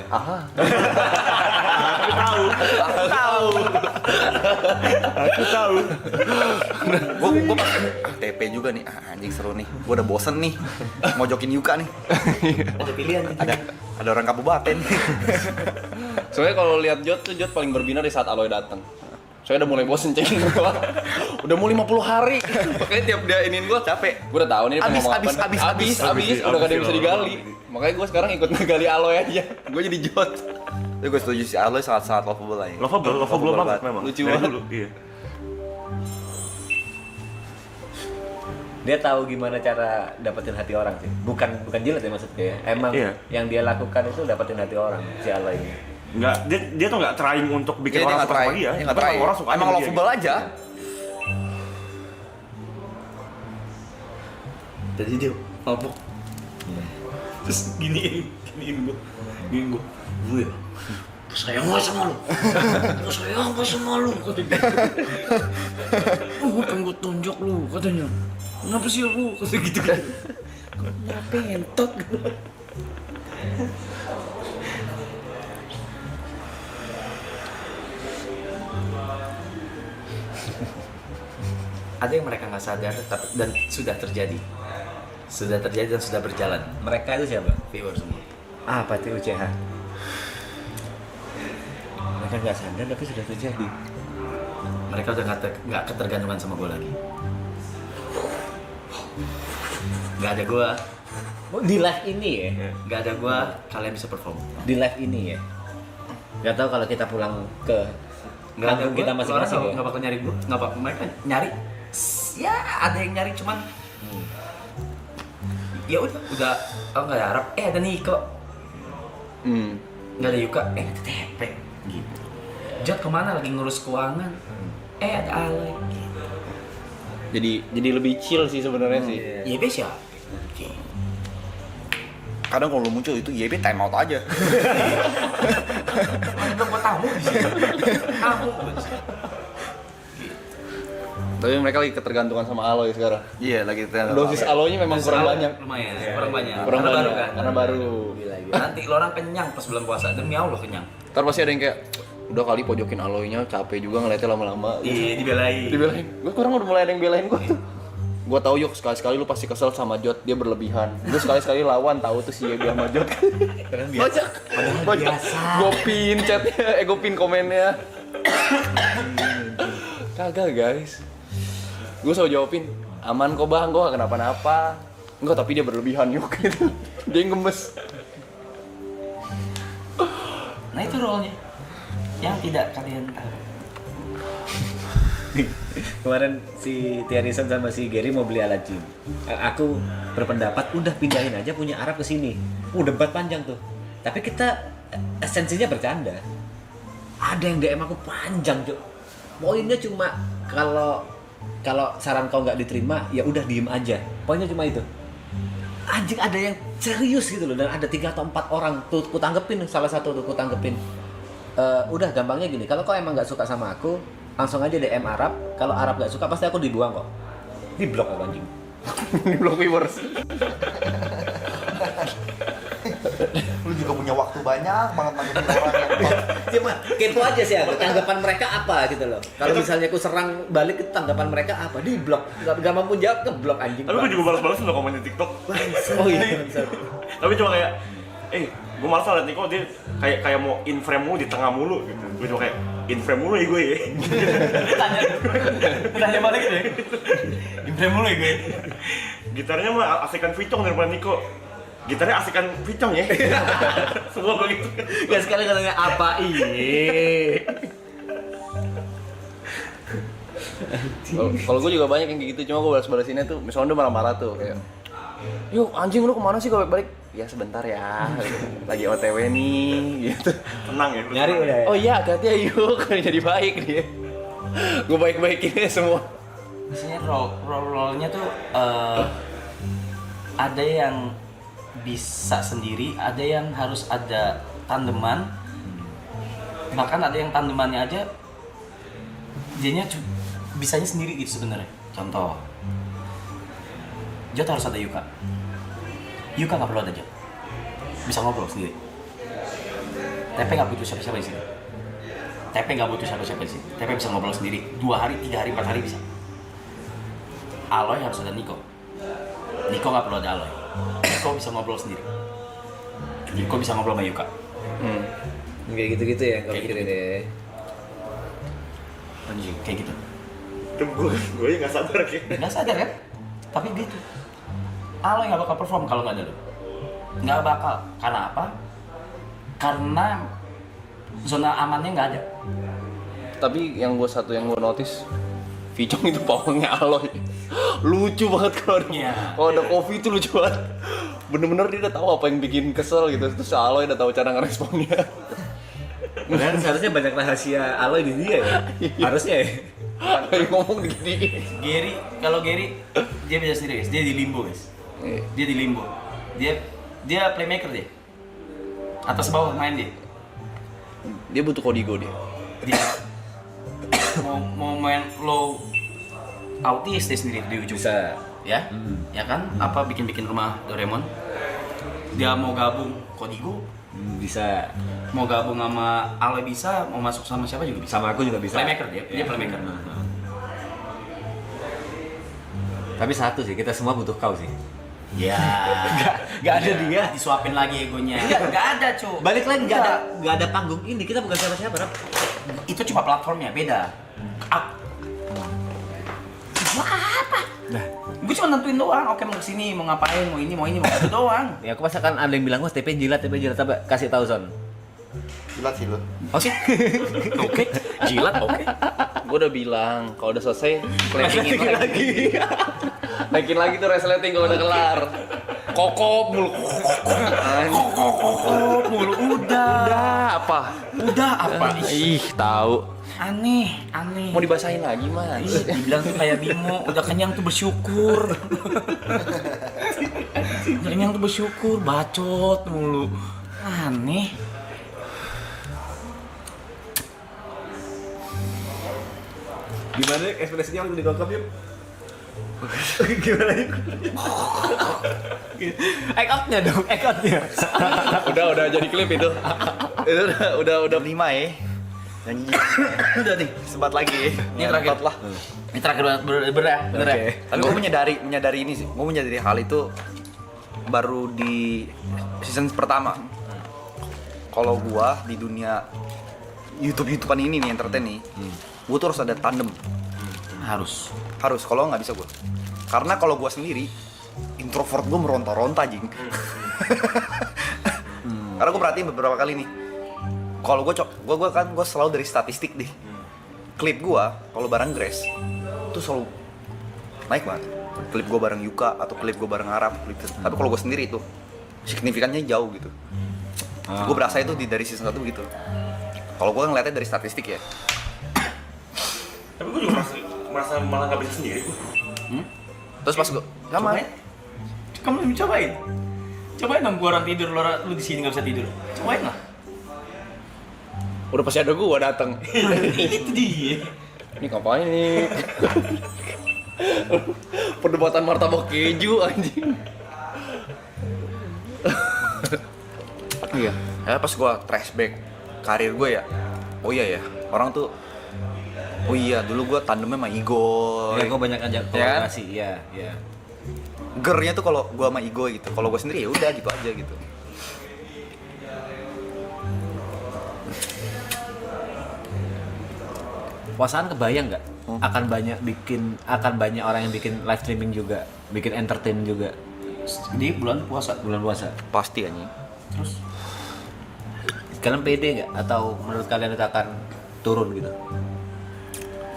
Aha.
Aku tahu.
Gue pas TP juga nih, anjing seru nih. Gue udah bosen nih mojokin Yuka nih.
Ada pilihan.
Ada orang kabupaten.
Soalnya kalau lihat Jot tuh Jot paling berbinar di saat Aloy datang. Soalnya udah mulai bosen cengin gua. Udah mau 50 hari. Makanya tiap dia iniin gua capek. Gua udah tahu nih dia pengen ngomong apa. Abis, udah gak ada yang bisa digali. Makanya gua sekarang ikut ngegali Aloy aja. Gua jadi Jot.
Tapi gue setuju si Aloy sangat lovable lah ya.
Lovable banget memang.
Lucu
Dari
banget.
dulu, iya.
Dia tahu gimana cara dapetin hati orang sih. Bukan jilat ya maksudnya ya. Emang
Iya.
yang dia lakukan itu dapetin hati orang si Aloy ini.
Enggak, dia tuh enggak trying untuk bikin
Dia
orang
nggak
suka sama
try.
dia.
Dia nggak
Tapi
try.
orang suka
Emang
aja sama dia,
lovable
gitu.
aja.
Jadi dia mabuk. Terus giniin gua. Lu ya. Sayang gak sama lu? Sayang gak sama lu? Katanya. Gue pengen gue tonjok lu katanya. Kenapa sih lu? Kata gitu kan. Kenapa entot? Ada yang mereka nggak sadar dan sudah terjadi dan sudah berjalan.
Mereka itu siapa?
Viewer semua.
Apa itu UCH? Mereka nggak sadar tapi sudah terjadi.
Mereka udah nggak ketergantungan sama gue lagi. Nggak ada gue,
Oh, di live ini ya?
nggak ada gue, kalian bisa perform.
Di live ini ya? Gak tahu kalau kita pulang ke kampung kita masing-masing ya?
Nggak bakal nyari gue, nggak bakal mereka nyari. Ya ada yang nyari cuman
ya udah nggak ada Arab, ada Niko, nggak ada Yuka, ada TP gitu. Jod kemana lagi ngurus keuangan, ada Aloy.
Jadi lebih chill sih sebenarnya sih.
Iya bes ya.
Kadang kalau lu muncul itu YB time out aja.
Mana belum gua tamu di sini. Tamu.
Tapi mereka lagi ketergantungan sama Aloy sekarang.
Iya, lagi
Dosis Aloynya memang kurang banyak.
Lumayan, kurang banyak.
Kurang
Karena
banyak
baru kan.
karena baru.
Nanti lo orang kenyang pas bulan puasa, demi Allah kenyang.
Ntar pasti ada yang kayak udah kali pojokin Aloynya, capek juga ngeliatnya lama-lama.
Iya, dibelain.
Gue sekarang udah mulai ada yang belain gue tuh. Gue tahu yuk sekali-sekali lu pasti kesel sama Jod, dia berlebihan. Gue sekali-sekali lawan tahu tuh si Yebe sama Jod. Baca, gue pin chatnya, gue pin komennya. Kagak guys. Gue selalu jawabin, aman kok bang, gue gak kenapa-napa. Enggak, tapi dia berlebihan yuk gitu. Dia yang gemes.
Nah itu role-nya yang tidak kalian tahu.
Kemarin si Tiarison sama si Gary mau beli alat gym. Aku berpendapat udah pindahin aja punya Arab ke sini. Debat panjang tuh. Tapi kita esensinya bercanda. Ada yang DM aku panjang, Cuk. Poinnya cuma kalau saran kau nggak diterima, ya udah diem aja. Poinnya cuma itu. Anjing ada yang serius gitu loh, dan ada 3 atau 4 orang tuh ku tanggepin, salah satu tuh ku tanggepin. Udah gampangnya gini, kalau kau emang nggak suka sama aku, langsung aja DM Arab. Kalau Arab nggak suka pasti aku dibuang kok. Di blok aku anjing.
Di blok viewers.
Lu juga punya waktu banyak banget nanggepin orang yang
Cuma kepo aja sih aku, tanggapan mereka apa gitu loh. Kalau misalnya aku serang balik, itu tanggapan mereka apa? Di blok. Gak mampu jawab, ke blok anjing.
Tapi gue juga balas-balas lo komen di TikTok.
Oh iya.
Tapi cuma kayak, gue malas liat Niko dia kayak mau in frame mulu di tengah mulu gitu. Gue cuma kayak in frame mulu ya gue ya.
Tanya balik deh. Imprem mulu ya gue.
Gitarnya mah asikan Vicong daripada Niko. Gitarnya asikan Vicong ya. Semua begitu.
Gak sekali katanya apa iya.
Kalau gue juga banyak yang kayak gitu, cuma gue balas-balasinnya tuh misalnya udah marah-marah tuh kayak, yuk anjing lu kemana sih kau balik? Ya sebentar ya, lagi OTW nih gitu.
Tenang ya.
Nyari udah ya.
Oh iya, hati-hati ya yuk, kan jadi baik dia. Gue baik-baikinnya semua.
Biasanya role-nya tuh ada yang bisa sendiri, ada yang harus ada tandeman. Bahkan ada yang tandemannya aja dianya bisanya sendiri gitu sebenarnya. Contoh, Jod harus ada Yuka. Yuka nggak perlu ada Jod, bisa ngobrol sendiri. Tepe nggak butuh siapa-siapa di sini. Tepe nggak butuh siapa-siapa di sini. Tepe bisa ngobrol sendiri 2 hari, 3 hari, 4 hari bisa. Aloy harus ada Niko. Niko nggak perlu ada Aloy. Niko bisa ngobrol sendiri. Niko bisa ngobrol sama Yuka.
Kayak gitu-gitu ya, kau
Kayak
pikirin
gitu.
deh.
Anjing, kayak gitu.
Gue ya nggak sabar kayak.
Nggak sadar kan? Tapi gitu. Aloy nggak bakal perform kalau nggak ada lo. Nggak bakal. Karena apa? Karena zona amannya nggak ada.
Tapi yang gue notice, Vicong itu pawangnya Aloy. Lucu banget kalau ada,
Iya.
kalau ada kopi itu lucu banget. Bener-bener dia udah tahu apa yang bikin kesel gitu. Terus Aloy udah tahu cara ngeresponnya.
Padahal seharusnya banyak rahasia Aloy di dia ya. Harusnya ya.
Kayak ngomong gini.
Kalau Gary dia bisa sendiri guys. Dia di limbo guys. Dia di limbo. Dia playmaker dia. Atas bawah main dia.
Dia butuh kodigo dia.
Dia mau main low autis dia sendiri di ujung.
Bisa.
Ya, ya kan? Apa bikin rumah Doraemon? Dia mau gabung Kodigo,
Bisa.
mau gabung sama Aloy bisa, mau masuk sama siapa juga bisa.
Sama aku juga bisa.
Playmaker dia playmaker.
Tapi satu sih, kita semua butuh kau sih.
Ya,
Gak ada dia.
disuapin lagi egonya. Gak ada, cu.
Balik lagi gak ada panggung ini. Kita bukan siapa-siapa, Rap.
Itu cuma platformnya beda. Apa? Gue cuma nentuin doang. Oke, mau kesini, mau ngapain, mau ini, mau itu doang.
Ya aku pasti kan ada yang bilang, wah TP jilat, tapi kasih tahu Son.
Gila sih lu.
Oke, oke, jilat, oke.
Gue udah bilang kalau udah selesai, naikin lagi. Naikin lagi tuh resleting kalau udah kelar. kokop mulu.
Kokop mulu. Udah.
Udah apa? Ih, tahu.
Aneh.
Mau dibasahin lagi, Mas.
Ih, dibilang tuh kayak Bimo, udah kenyang tuh bersyukur. Udah kenyang tuh bersyukur, bacot mulu. Aneh.
Gimana ekspresinya waktu dikokop yuk? Gimana yuk? Act out-nya dong, act out-nya.
Udah jadi klip itu. Itu udah
5 ya. Nyanyi. Udah nih, sebat lagi.
Ini terakhir
lah.
Ini terakhir bener ya? Bener ya?
Tapi gue menyadari ini sih. Gue menyadari hal itu baru di season pertama. Kalau gua di dunia YouTubean ini nih, entertain nih, gua tuh harus ada tandem.
Harus.
Kalau nggak bisa gua. Karena kalau gua sendiri, introvert gua meronta-ronta jing. Karena gua perhatiin beberapa kali nih. Kalau gua selalu dari statistik deh. Klip gua kalau bareng Grace tuh selalu naik banget. Klip gua bareng Yuka atau klip gua bareng Arab, tapi kalau gua sendiri itu signifikannya jauh gitu. Gue berasa itu dari season 1 gitu. Kalau gue ngeliatnya dari statistik ya.
Tapi gue juga merasa malah nggak bisa sendiri gue.
Terus pas gue sama
Kamu cobain. Cobain dong gua orang tidur, lu di sini nggak bisa tidur. Cobain lah.
udah pasti ada gua datang.
Itu dia.
Ini ngapain nih? Perdebatan martabak keju anjing.
iya. Ya pas gue flashback karir gue ya. Oh iya ya, orang tuh oh iya, dulu gue tandemnya sama Igo.
Ya, gue banyak ajak kolaborasi, iya.
Gernya tuh kalau gue sama Igo gitu. Kalau gue sendiri ya udah gitu aja gitu.
Puasaan kebayang nggak? Akan banyak orang yang bikin live streaming juga, bikin entertain juga
Di bulan puasa.
bulan puasa.
Pasti anjing.
Terus
Kalian pede nggak? Atau menurut kalian itu akan turun gitu?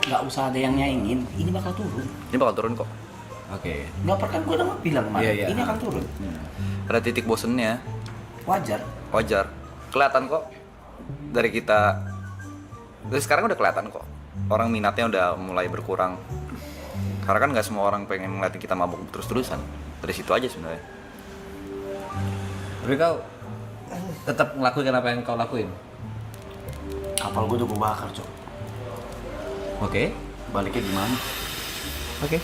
nggak usah ada yang nyaingin, ini bakal turun.
Ini bakal turun kok.
Oke.
Nggak pernah gue udah bilang kemarin,
Iya, iya.
ini akan turun.
Ada titik bosennya.
Wajar.
Wajar. Kelihatan kok dari kita. Dari sekarang udah kelihatan kok. Orang minatnya udah mulai berkurang. Karena kan nggak semua orang pengen ngeliatin kita mabuk terus-terusan. Dari situ aja sebenarnya.
Tapi kau tetap ngelakuin apa yang kau lakuin?
Kapal gue udah gue bakar, Cok.
Oke.
Baliknya gimana?
Oke.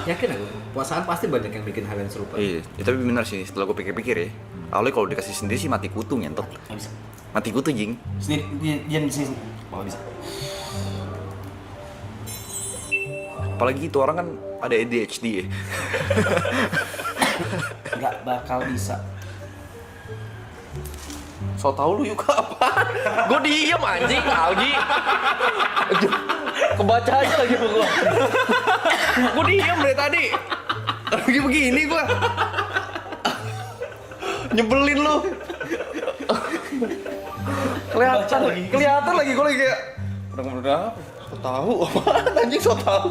Yakin aku, puasaan pasti banyak yang bikin hal yang serupa.
Iya, ya, tapi benar sih setelah gue pikir-pikir ya. Awalnya kalau dikasih sendiri sih mati kutu ngentot.
Nggak bisa.
Mati kutu jing.
Sendiri, dia di sini. Oh, nggak bisa.
Apalagi itu orang kan ada ADHD ya.
Nggak bakal bisa.
So tau lu Yuka apa? Gue diem anjing, Algi. Kebaca aja lagi tuh gua. Gue diem dari tadi. Lagi begini gua. Nyebelin lu. Kelihatan lagi gue lagi kayak udah so tahu apaan anjing so tahu.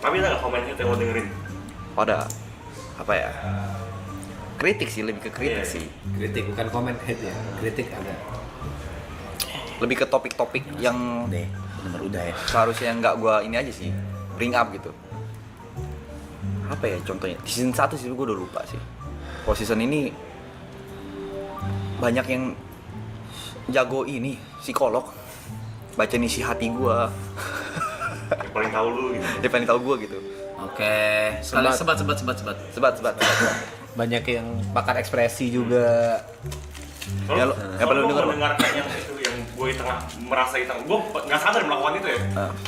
Tapi ada nggak komen hate yang lo dengerin?
Pada apa ya? Kritik sih, lebih ke kritik
Iya.
sih.
Kritik bukan komen hate ya. Kritik ada.
Lebih ke topik-topik yang
Deh, bener udah ya.
seharusnya nggak gua ini aja sih, bring up gitu. Apa ya contohnya? Di season 1 sih gua udah lupa sih. Kalau season ini banyak yang jago ini, psikolog. Baca isi hati gua.
Yang paling tahu lu gitu.
Dia pengen tahu gua gitu.
Oke, sekali sebat.
Sebat.
Banyak yang pakar ekspresi juga.
Ya,
Kalau
perlu
gue
denger, Pak.
mendengarkan yang itu, yang gue tengah merasa hitam, gue nggak sadar melakukan itu ya.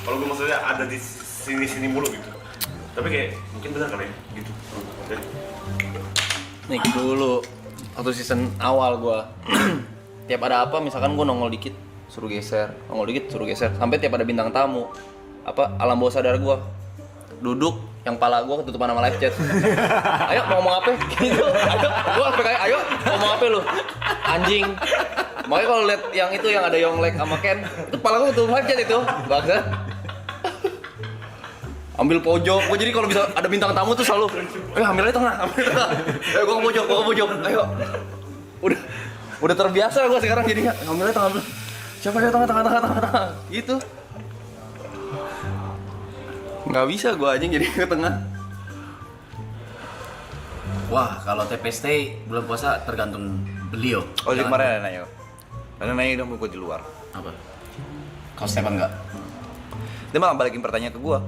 Kalau gue maksudnya ada di sini mulu gitu. Tapi kayak mungkin benar kali ya, gitu. Oke.
Nih dulu waktu season awal gua. Tiap ada apa misalkan gua nongol dikit suruh geser, nongol dikit suruh geser sampai tiap ada bintang tamu apa alam bawah sadar gua duduk yang pala gue ketutupan sama live chat. Ayo mau ngomong apa? Gitu. Gue sampai kayak ayo ngomong apa lu? Anjing. Makanya kalau lihat yang itu yang ada Yonglek sama Ken, itu pala gue ketutup live chat itu. Bangsat. Ambil pojok. Gue jadi kalau bisa ada bintang tamu tuh selalu, ambil aja tengah, ambil tengah. Ayo gue ke pojok, Ayo. Udah terbiasa gue sekarang jadinya. Ambil aja tengah. Siapa dia tengah. Gitu. Nggak bisa gue anjing jadi ke tengah.
Wah, kalau TPST bulan puasa tergantung beliau.
Oh, jadi kemarin ada nanya. Ada nanya dong gue di luar.
Apa? Kalau Stefan enggak?
Dia malah balikin pertanyaan ke gue.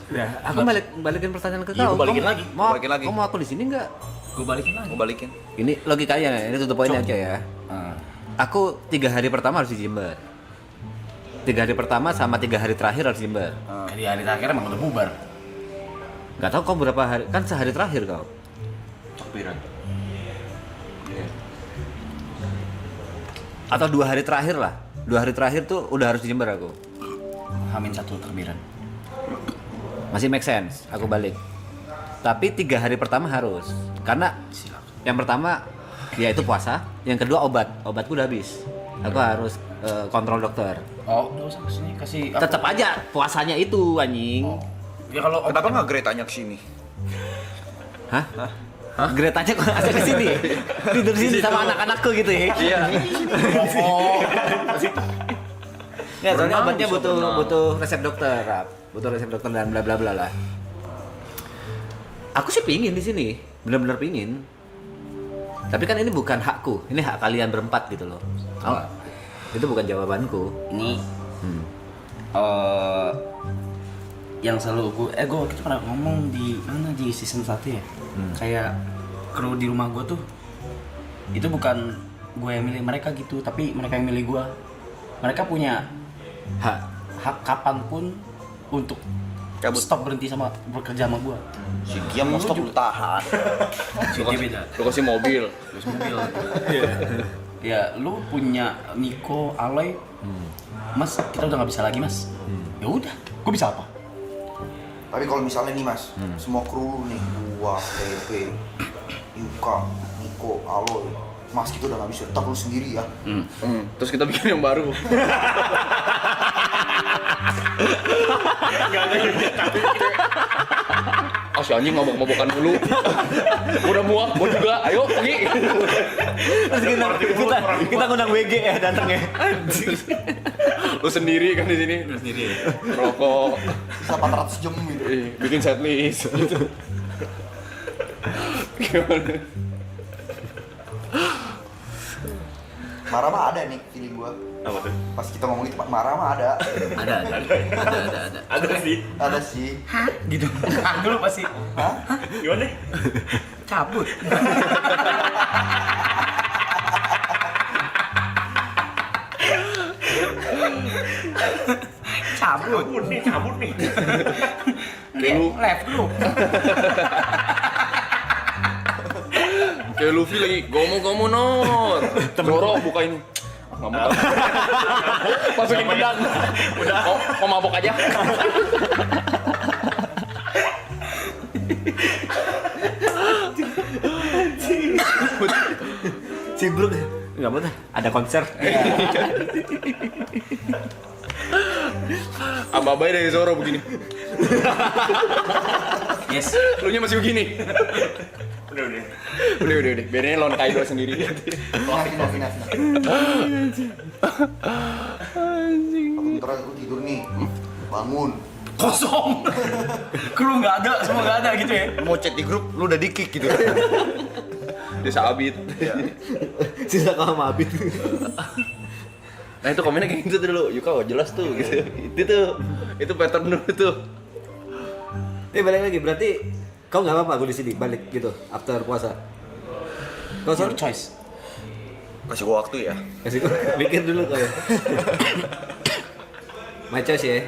Ya, aku balikin pertanyaan ke
Iya,
kau.
gua balikin
Kamu
lagi.
Mau
Balikin lagi.
Kamu mau aku di sini enggak?
Gue balikin lagi.
Gue balikin.
Ini logikanya, ini tutup poin aja ya. Aku 3 hari pertama harus di Jember. 3 hari pertama sama 3 hari terakhir harus di Jember.
Di hari terakhir emang udah bubar.
Gak tau kau berapa hari, kan sehari terakhir kau.
Takbiran.
Atau 2 hari terakhir lah. 2 hari terakhir tuh udah harus di Jember aku.
Hamin 1 takbiran.
Masih make sense, aku balik. Tapi 3 hari pertama harus. Karena yang pertama ya itu puasa, yang kedua obatku udah habis. Aku harus kontrol dokter.
Oh, udah usah kesini kasih.
Tetap aja puasanya itu anjing.
Ya kalau
Kenapa nggak Gretanya kesini?
Hah? Gretanya kok asal ke sini? Tidur sini sama anak-anakku gitu ya.
Iya.
Ya, soalnya
Berenang
obatnya
bisa
butuh
berenang.
butuh resep dokter, Rap. Butuh resep dokter dan bla bla bla lah. Aku sih pingin di sini, benar-benar pingin. Tapi kan ini bukan hakku, ini hak kalian berempat gitu loh. Oh, itu bukan jawabanku.
ini yang selalu gue waktu itu pernah ngomong di mana di season 1 ya. Kayak kru di rumah gue tuh itu bukan gue yang milih mereka gitu, tapi mereka yang milih gue. Mereka punya hak kapanpun untuk stop berhenti sama bekerja sama gue.
Si dia mau stop lu tahan.
Dia beda.
Lu kasih mobil.
Terus mobil. Ya, lu punya Niko, Aloy, Mas, kita udah nggak bisa lagi Mas. Ya udah, gue bisa apa?
Tapi kalau misalnya nih Mas, semua kru nih, gua, Pepe, Yuka, Niko, Aloy, Mas kita udah nggak bisa, tetap lu sendiri ya.
Terus kita bikin yang baru. Oh si anjing ngobok-ngobokan dulu. Udah muak, gua juga. Ayo pergi.
Terus kita ngundang WG ya datang ya.
Lu sendiri kan di sini.
Lu sendiri.
Rokok.
Bisa 400 jam gitu.
Bikin setlist gitu. Gimana?
Marah mah ada nih feeling gua.
Apa tuh?
Pas kita ngomong itu marah mah ada.
Ada.
Ada sih.
Ada sih.
Gitu. Dulu pasti
Gimana?
cabut. cabut.
Cabut nih.
Kayak lu,
Left lu.
kayak Luffy lagi gomo-gomo non. Zoro buka ini. Nggak mau. Masukin pedang. Udah. Mau mabok aja.
Cibruk. Enggak apa-apa, ada konser.
Abai dari Zoro begini.
Yes.
Lu nya masih begini.
Udah.
Udah. Biarin lawan Kaido sendiri.
Final. Bentar aku tidur nih. Bangun.
Kosong. Kru nggak ada, semua nggak ada gitu ya.
Lu mau chat di grup, lu udah di kick gitu.
Dia sabit.
Sisa kau sama Abid.
Nah itu komennya kayak gitu tuh dulu. Yuka oh, jelas tuh gitu. Itu pattern dulu tuh.
Balik lagi, berarti kau nggak apa-apa aku di sini balik gitu after puasa. Kau
Your
sorry?
choice.
Kasih gua waktu ya.
Kasih gua mikir dulu kau ya. My choice ya.